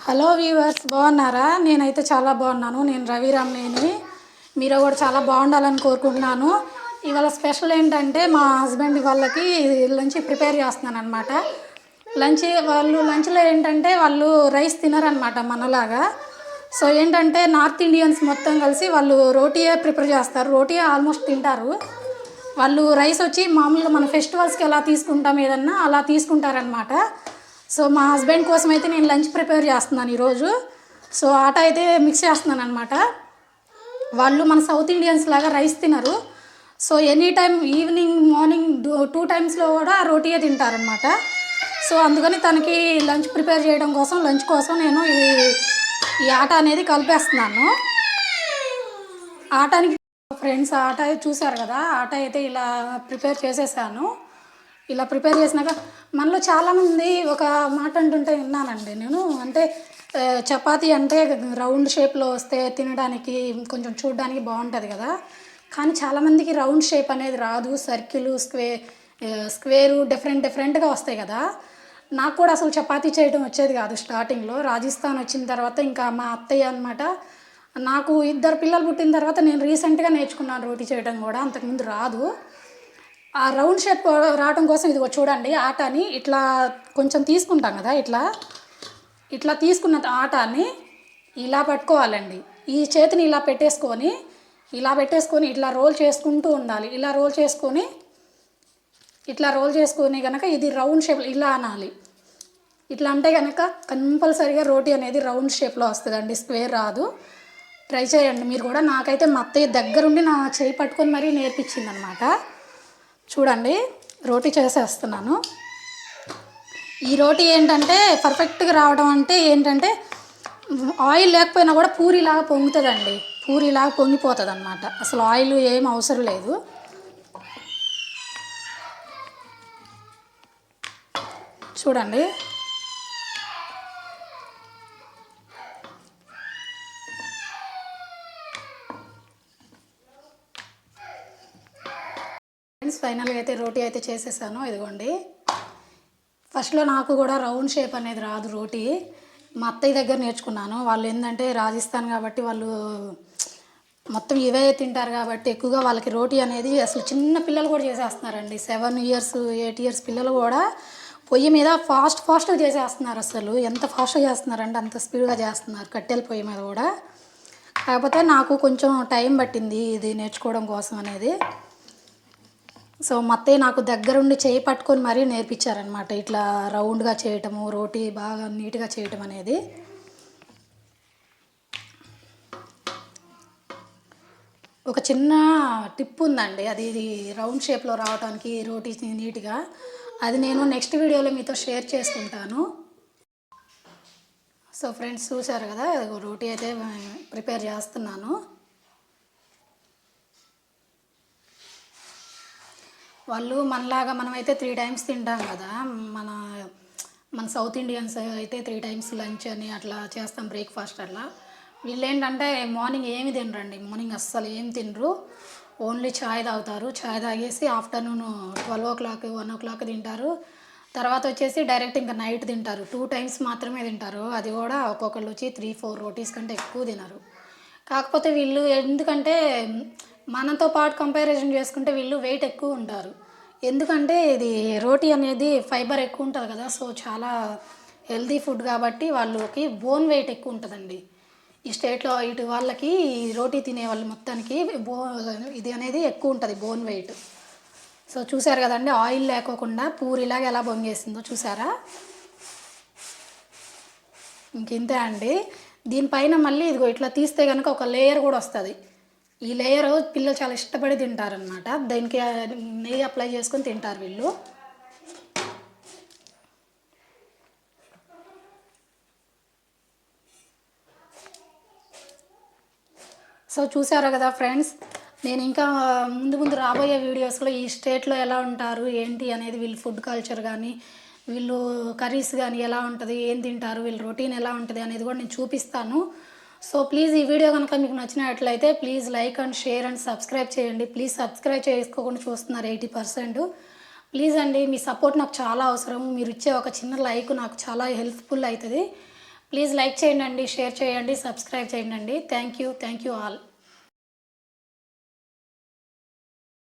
Hello viewers, బాగున్నారా? నేనైతే చాలా బాగున్నాను. నేను రవిరామ్నేని. మీరు కూడా చాలా బాగుండాలని కోరుకుంటున్నాను. ఇవాళ స్పెషల్ ఏంటంటే మా హస్బెండ్ వాళ్ళకి లంచ్ ప్రిపేర్ చేస్తున్నాను అనమాట. లంచ్లో ఏంటంటే వాళ్ళు రైస్ తినరనమాట మనలాగా. సో ఏంటంటే నార్త్ ఇండియన్స్ మొత్తం కలిసి వాళ్ళు రోటీయే ప్రిపేర్ చేస్తారు. రోటీయే ఆల్మోస్ట్ తింటారు. వాళ్ళు రైస్ వచ్చి మామూలుగా మన ఫెస్టివల్స్కి ఎలా తీసుకుంటాం ఏదన్నా అలా తీసుకుంటారనమాట. సో మా హస్బెండ్ కోసం అయితే నేను లంచ్ ప్రిపేర్ చేస్తున్నాను ఈరోజు. సో ఆట అయితే మిక్స్ చేస్తున్నాను అనమాట. వాళ్ళు మన సౌత్ ఇండియన్స్ లాగా రైస్ తినరు. So any time evening morning 2 టైమ్స్లో కూడా రోటీయే తింటారనమాట. సో అందుకని తనకి లంచ్ ప్రిపేర్ చేయడం కోసం లంచ్ కోసం నేను ఈ ఆట అనేది కలిపేస్తున్నాను. ఆటానికి ఫ్రెండ్స్ ఆట చూశారు కదా, ఆట అయితే ఇలా ప్రిపేర్ చేసేసాను. ఇలా ప్రిపేర్ చేసినాక మనలో చాలామంది ఒక మాట అంటుంటే విన్నానండి నేను. అంటే చపాతీ అంటే రౌండ్ షేప్లో వస్తే తినడానికి కొంచెం చూడడానికి బాగుంటుంది కదా, కానీ చాలామందికి రౌండ్ షేప్ అనేది రాదు. సర్కిల్, స్క్వేరు డిఫరెంట్గా వస్తాయి కదా. నాకు కూడా అసలు చపాతీ చేయడం వచ్చేది కాదు స్టార్టింగ్లో. రాజస్థాన్ వచ్చిన తర్వాత ఇంకా మా అత్తయ్య అనమాట, నాకు 2 పిల్లలు పుట్టిన తర్వాత నేను రీసెంట్గా నేర్చుకున్నాను రోటీ చేయడం కూడా. అంతకుముందు రాదు. ఆ రౌండ్ షేప్ రావడం కోసం ఇది చూడండి, ఆటాని ఇట్లా కొంచెం తీసుకుంటాం కదా, ఇట్లా తీసుకున్న ఆటాన్ని ఇలా పట్టుకోవాలండి. ఈ చేతిని ఇలా పెట్టేసుకొని ఇట్లా రోల్ చేసుకుంటూ ఉండాలి. ఇట్లా రోల్ చేసుకొని కనుక ఇది రౌండ్ షేప్ ఇలా అనాలి. ఇట్లా అంటే కనుక కంపల్సరీగా రోటీ అనేది రౌండ్ షేప్లో వస్తుందండి, స్క్వేర్ రాదు. ట్రై చేయండి మీరు కూడా. నాకైతే మా అత్తయ్య దగ్గరుండి నా చేయి పట్టుకొని మరీ నేర్పించింది అనమాట. చూడండి, రోటీ చేసేస్తున్నాను. ఈ రోటీ ఏంటంటే పర్ఫెక్ట్గా రావడం అంటే ఏంటంటే ఆయిల్ లేకపోయినా కూడా పూరిలాగా పొంగుతుందండి. పూరిలాగా పొంగిపోతుంది అనమాట. అసలు ఆయిల్ ఏం అవసరం లేదు. చూడండి, ఫైనల్గా అయితే రోటీ అయితే చేసేసాను. ఇదిగోండి, ఫస్ట్లో నాకు కూడా రౌండ్ షేప్ అనేది రాదు రోటీ. మా అత్తయ్య దగ్గర నేర్చుకున్నాను. వాళ్ళు ఏంటంటే రాజస్థాన్ కాబట్టి వాళ్ళు మొత్తం ఇవే తింటారు కాబట్టి ఎక్కువగా వాళ్ళకి రోటీ అనేది అసలు చిన్న పిల్లలు కూడా చేసేస్తున్నారండి. 7 ఇయర్స్ 8 ఇయర్స్ పిల్లలు కూడా పొయ్యి మీద ఫాస్ట్గా చేసేస్తున్నారు. అసలు ఎంత ఫాస్ట్గా చేస్తున్నారంటే అంత స్పీడ్గా చేస్తున్నారు కట్టెల పొయ్యి మీద కూడా. కాకపోతే నాకు కొంచెం టైం పట్టింది ఇది నేర్చుకోవడం కోసం అనేది. సో మా అత్తయ్య నాకు దగ్గరుండి చేయి పట్టుకొని మరీ నేర్పించారనమాట. ఇట్లా రౌండ్గా చేయటము, రోటీ బాగా నీట్గా చేయటం అనేది. ఒక చిన్న టిప్ ఉందండి, అది ఇది రౌండ్ షేప్లో రావడానికి రోటీ నీట్గా. అది నేను నెక్స్ట్ వీడియోలో మీతో షేర్ చేసుకుంటాను. సో ఫ్రెండ్స్ చూసారు కదా, రోటీ అయితే ప్రిపేర్ చేస్తున్నాను. వాళ్ళు మనలాగా మనమైతే 3 టైమ్స్ తింటాం కదా. మన సౌత్ ఇండియన్స్ అయితే 3 టైమ్స్ లంచ్ అని అట్లా చేస్తాం, బ్రేక్ఫాస్ట్ అట్లా. వీళ్ళు ఏంటంటే మార్నింగ్ ఏమి తినరండి. మార్నింగ్ అస్సలు ఏం తినరు. ఓన్లీ ఛాయ్ తాగుతారు. ఛాయ్ తాగేసి ఆఫ్టర్నూన్ 12 o'clock 1 o'clock తింటారు. తర్వాత వచ్చేసి డైరెక్ట్ ఇంకా నైట్ తింటారు. 2 టైమ్స్ మాత్రమే తింటారు. అది కూడా ఒక్కొక్కళ్ళు వచ్చి 3-4 రోటీస్ కంటే ఎక్కువ తినరు. కాకపోతే వీళ్ళు ఎందుకంటే మనతో పాటు కంపారిజన్ చేసుకుంటే వీళ్ళు వెయిట్ ఎక్కువ ఉంటారు. ఎందుకంటే ఇది రోటీ అనేది ఫైబర్ ఎక్కువ ఉంటుంది కదా. సో చాలా హెల్తీ ఫుడ్ కాబట్టి వాళ్ళకి బోన్ వెయిట్ ఎక్కువ ఉంటుందండి. ఈ స్టేట్లో ఇటు వాళ్ళకి రోటీ తినే వాళ్ళు మొత్తానికి ఇది అనేది ఎక్కువ ఉంటుంది, బోన్ వెయిట్. సో చూసారు కదండి, ఆయిల్ లేకోకుండా పూరిలాగా ఎలా పొంగేసిందో చూసారా. ఇంతే అండి. దీనిపైన మళ్ళీ ఇదిగో ఇట్లా తీస్తే కనుక ఒక లేయర్ కూడా వస్తుంది. ఈ లేయర్ పిల్లలు చాలా ఇష్టపడి తింటారనమాట. దీనికి నెయ్యి అప్లై చేసుకొని తింటారు వీళ్ళు. సో చూసారు కదా ఫ్రెండ్స్, నేను ఇంకా ముందు రాబోయే వీడియోస్లో ఈ స్టేట్లో ఎలా ఉంటారు ఏంటి అనేది, వీళ్ళు ఫుడ్ కల్చర్ కానీ వీళ్ళు కర్రీస్ కానీ ఎలా ఉంటుంది, ఏం తింటారు, వీళ్ళు రొటీన్ ఎలా ఉంటుంది అనేది కూడా నేను చూపిస్తాను. సో ప్లీజ్ ఈ వీడియో కనుక మీకు నచ్చినట్లయితే please like and share and subscribe చేయండి. ప్లీజ్ సబ్స్క్రైబ్ చేసుకోకుండా చూస్తున్నారు 80%. ప్లీజ్ అండి, మీ సపోర్ట్ నాకు చాలా అవసరం. మీరు ఇచ్చే ఒక చిన్న లైక్ నాకు చాలా హెల్ప్ఫుల్ అవుతుంది. ప్లీజ్ లైక్ చేయండి, షేర్ చేయండి, సబ్స్క్రైబ్ చేయండి. Thank you all.